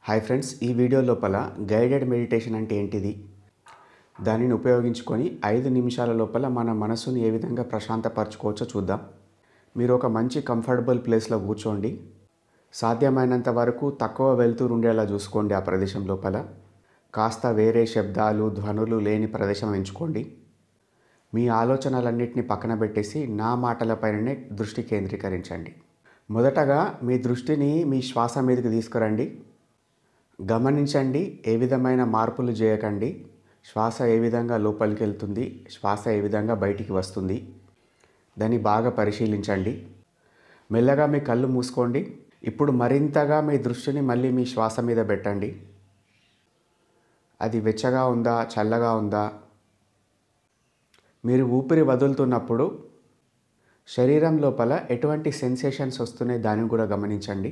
Hi friends, ఈ video లోపల guided meditation అంటే ఏంటిది, దానిని ఉపయోగించుకొని 5 నిమిషాల లోపల మన మనసుని ఏ విధంగా ప్రశాంతపరచుకోవచ్చో చూద్దాం. మీరు ఒక మంచి కంఫర్టబుల్ ప్లేస్లో కూర్చోండి. సాధ్యమైనంత వరకు తక్కువ వెలుతురు ఉండేలా చూసుకోండి. ఆ ప్రదేశం లోపల కాస్త వేరే శబ్దాలు, ధ్వనులు లేని ప్రదేశం ఎంచుకోండి. మీ ఆలోచనలన్నింటినీ పక్కన పెట్టేసి నా మాటలపైననే దృష్టి కేంద్రీకరించండి. మొదటగా మీ దృష్టిని మీ శ్వాస మీదకి తీసుకురండి. గమనించండి, ఏ విధమైన మార్పులు చేయకండి. శ్వాస ఏ విధంగా లోపలికి వెళ్తుంది, శ్వాస ఏ విధంగా బయటికి వస్తుంది, దాన్ని బాగా పరిశీలించండి. మెల్లగా మీ కళ్ళు మూసుకోండి. ఇప్పుడు మరింతగా మీ దృష్టిని మళ్ళీ మీ శ్వాస మీద పెట్టండి. అది వెచ్చగా ఉందా, చల్లగా ఉందా? మీరు ఊపిరి వదులుతున్నప్పుడు శరీరం లోపల ఎటువంటి సెన్సేషన్స్ వస్తున్నాయి, దానిని కూడా గమనించండి.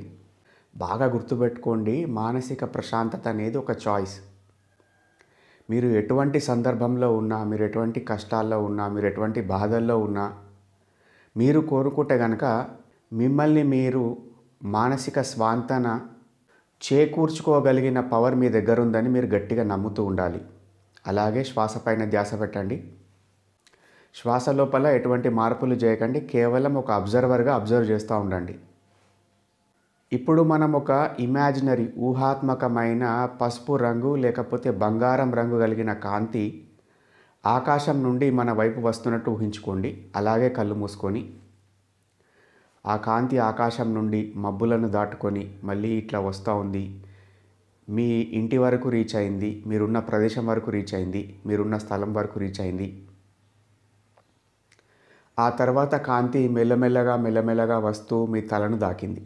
బాగా గుర్తుపెట్టుకోండి, మానసిక ప్రశాంతత అనేది ఒక చాయిస్. మీరు ఎటువంటి సందర్భంలో ఉన్నా, మీరు ఎటువంటి కష్టాల్లో ఉన్నా, మీరు ఎటువంటి బాధల్లో ఉన్నా, మీరు కోరుకుంటే కనుక మిమ్మల్ని మీరు మానసిక స్వాంతన చేకూర్చుకోగలిగిన పవర్ మీ దగ్గర ఉందని మీరు గట్టిగా నమ్ముతూ ఉండాలి. అలాగే శ్వాస పైన ధ్యాస పెట్టండి. శ్వాస లోపల ఎటువంటి మార్పులు చేయకండి, కేవలం ఒక అబ్జర్వర్గా అబ్జర్వ్ చేస్తూ ఉండండి. ఇప్పుడు మనం ఒక ఇమాజినరీ, ఊహాత్మకమైన పసుపు రంగు లేకపోతే బంగారం రంగు కలిగిన కాంతి ఆకాశం నుండి మన వైపు వస్తున్నట్టు ఊహించుకోండి. అలాగే కళ్ళు మూసుకొని ఆ కాంతి ఆకాశం నుండి మబ్బులను దాటుకొని మళ్ళీ ఇట్లా వస్తూ ఉంది. మీ ఇంటి వరకు రీచ్ అయింది, మీరున్న ప్రదేశం వరకు రీచ్ అయింది, మీరున్న స్థలం వరకు రీచ్ అయింది. ఆ తర్వాత కాంతి మెల్లమెల్లగా వస్తూ మీ తలను దాకింది.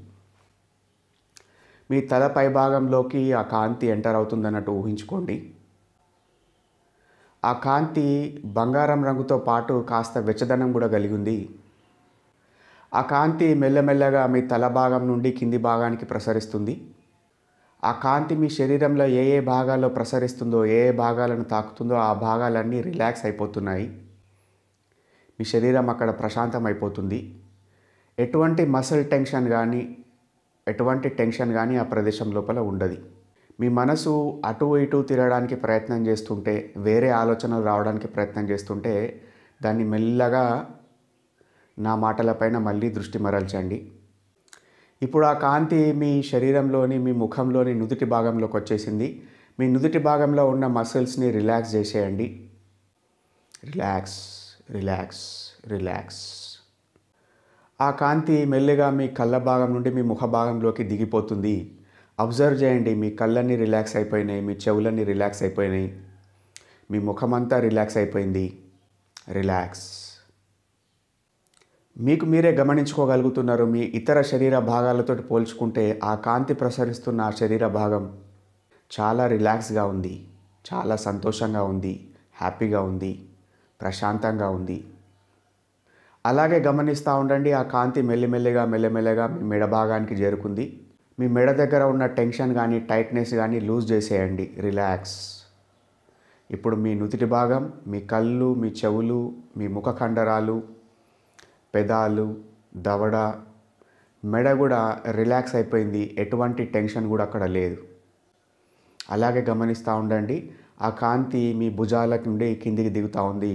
మీ తల పైభాగంలోకి ఆ కాంతి ఎంటర్ అవుతుందన్నట్టు ఊహించుకోండి. ఆ కాంతి బంగారం రంగుతో పాటు కాస్త వెచ్చదనం కూడా కలిగి ఉంది. ఆ కాంతి మెల్లమెల్లగా మీ తల భాగం నుండి కింది భాగానికి ప్రసరిస్తుంది. ఆ కాంతి మీ శరీరంలో ఏ ఏ భాగాల్లో ప్రసరిస్తుందో, ఏ ఏ భాగాలను తాకుతుందో ఆ భాగాలన్నీ రిలాక్స్ అయిపోతున్నాయి. మీ శరీరం అక్కడ ప్రశాంతం అయిపోతుంది. ఎటువంటి మసిల్ టెన్షన్ కానీ, ఎటువంటి టెన్షన్ కానీ ఆ ప్రదేశం లోపల ఉండదు. మీ మనసు అటు ఇటు తిరగడానికి ప్రయత్నం చేస్తుంటే, వేరే ఆలోచనలు రావడానికి ప్రయత్నం చేస్తుంటే, దాన్ని మెల్లగా నా మాటలపైన మళ్ళీ దృష్టి మరల్చండి. ఇప్పుడు ఆ కాంతి మీ శరీరంలోని, మీ ముఖంలోని నుదుటి భాగంలోకి వచ్చేసింది. మీ నుదుటి భాగంలో ఉన్న మసిల్స్ని రిలాక్స్ చేసేయండి. Relax, relax, relax. ఆ కాంతి మెల్లిగా మీ కళ్ళ భాగం నుండి మీ ముఖ భాగంలోకి దిగిపోతుంది. అబ్జర్వ్ చేయండి, మీ కళ్ళన్నీ రిలాక్స్ అయిపోయినాయి, మీ చెవులన్నీ రిలాక్స్ అయిపోయినాయి, మీ ముఖమంతా రిలాక్స్ అయిపోయింది. రిలాక్స్. మీకు మీరే గమనించుకోగలుగుతున్నారు, మీ ఇతర శరీర భాగాలతో పోల్చుకుంటే ఆ కాంతి ప్రసరిస్తున్న ఆ శరీర భాగం చాలా రిలాక్స్గా ఉంది, చాలా సంతోషంగా ఉంది, హ్యాపీగా ఉంది, ప్రశాంతంగా ఉంది. అలాగే గమనిస్తూ ఉండండి. ఆ కాంతి మెల్లిమెల్లిగా మీ మెడ భాగానికి చేరుకుంది. మీ మెడ దగ్గర ఉన్న టెన్షన్ కానీ, టైట్నెస్ కానీ లూజ్ చేసేయండి. రిలాక్స్. ఇప్పుడు మీ నుదిటి భాగం, మీ కళ్ళు, మీ చెవులు, మీ ముఖ కండరాలు, పెదాలు, దవడ, మెడ కూడా రిలాక్స్ అయిపోయింది. ఎటువంటి టెన్షన్ కూడా అక్కడ లేదు. అలాగే గమనిస్తూ ఉండండి. ఆ కాంతి మీ భుజాల నుండి కిందికి దిగుతూ ఉంది.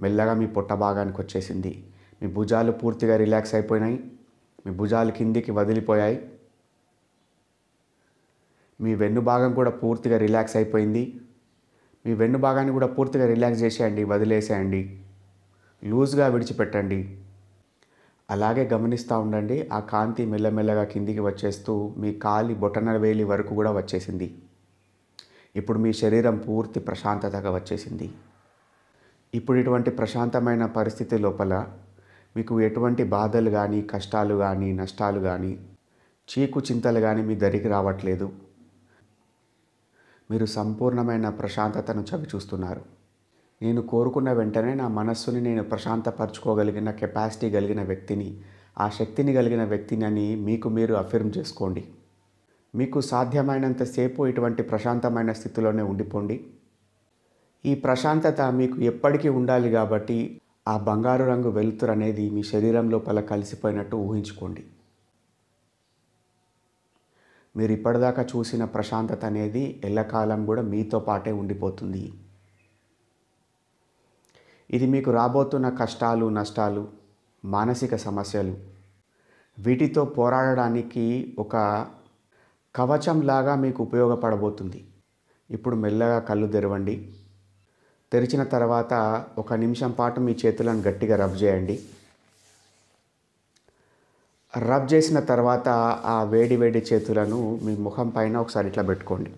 మెల్లగా మీ పొట్ట భాగానికి వచ్చేసింది. మీ భుజాలు పూర్తిగా రిలాక్స్ అయిపోయినాయి. మీ భుజాలు కిందికి వదిలిపోయాయి. మీ వెన్ను భాగం కూడా పూర్తిగా రిలాక్స్ అయిపోయింది. మీ వెన్ను భాగాన్ని కూడా పూర్తిగా రిలాక్స్ చేసేయండి, వదిలేసేయండి, లూజ్గా విడిచిపెట్టండి. అలాగే గమనిస్తూ ఉండండి. ఆ కాంతి మెల్లమెల్లగా కిందికి వచ్చేస్తూ మీ కాలి బొటన వేలి వరకు కూడా వచ్చేసింది. ఇప్పుడు మీ శరీరం పూర్తి ప్రశాంతతగా వచ్చేసింది. ఇప్పుడు ఇటువంటి ప్రశాంతమైన పరిస్థితి లోపల మీకు ఎటువంటి బాధలు కానీ, కష్టాలు కానీ, నష్టాలు కానీ, చీకు చింతలు కానీ మీ దరికి రావట్లేదు. మీరు సంపూర్ణమైన ప్రశాంతతను చవిచూస్తున్నారు. నేను కోరుకున్న వెంటనే నా మనస్సుని నేను ప్రశాంతపరచుకోగలిగిన కెపాసిటీ కలిగిన వ్యక్తిని, ఆ శక్తిని కలిగిన వ్యక్తిని అని మీకు మీరు అఫర్మ్ చేసుకోండి. మీకు సాధ్యమైనంతసేపు ఇటువంటి ప్రశాంతమైన స్థితిలోనే ఉండిపోండి. ఈ ప్రశాంతత మీకు ఎప్పటికీ ఉండాలి కాబట్టి ఆ బంగారు రంగు వెలుతురు అనేది మీ శరీరం లోపల కలిసిపోయినట్టు ఊహించుకోండి. మీరు ఇప్పటిదాకా చూసిన ప్రశాంతత అనేది ఎల్లకాలం కూడా మీతో పాటే ఉండిపోతుంది. ఇది మీకు రాబోతున్న కష్టాలు, నష్టాలు, మానసిక సమస్యలు వీటితో పోరాడడానికి ఒక కవచంలాగా మీకు ఉపయోగపడబోతుంది. ఇప్పుడు మెల్లగా కళ్ళు తెరవండి. తెరిచిన తర్వాత 1 నిమిషం పాటు మీ చేతులను గట్టిగా రబ్ చేయండి. రబ్ చేసిన తర్వాత ఆ వేడి వేడి చేతులను మీ ముఖం పైన ఒకసారి ఇట్లా పెట్టుకోండి.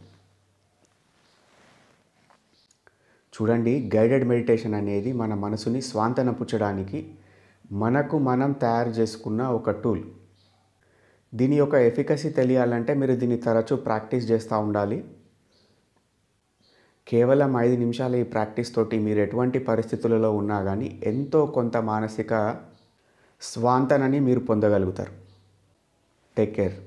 చూడండి, గైడెడ్ మెడిటేషన్ అనేది మన మనసుని స్వాంతనపుచ్చడానికి మనకు మనం తయారు చేసుకున్న ఒక టూల్. దీని యొక్క ఎఫికసీ తెలియాలంటే మీరు దీన్ని తరచూ ప్రాక్టీస్ చేస్తూ ఉండాలి. కేవలం 5 నిమిషాల ఈ ప్రాక్టీస్ తోటి మీరు ఎటువంటి పరిస్థితులలో ఉన్నా కానీ ఎంతో కొంత మానసిక స్వాంతనని మీరు పొందగలుగుతారు. Take care.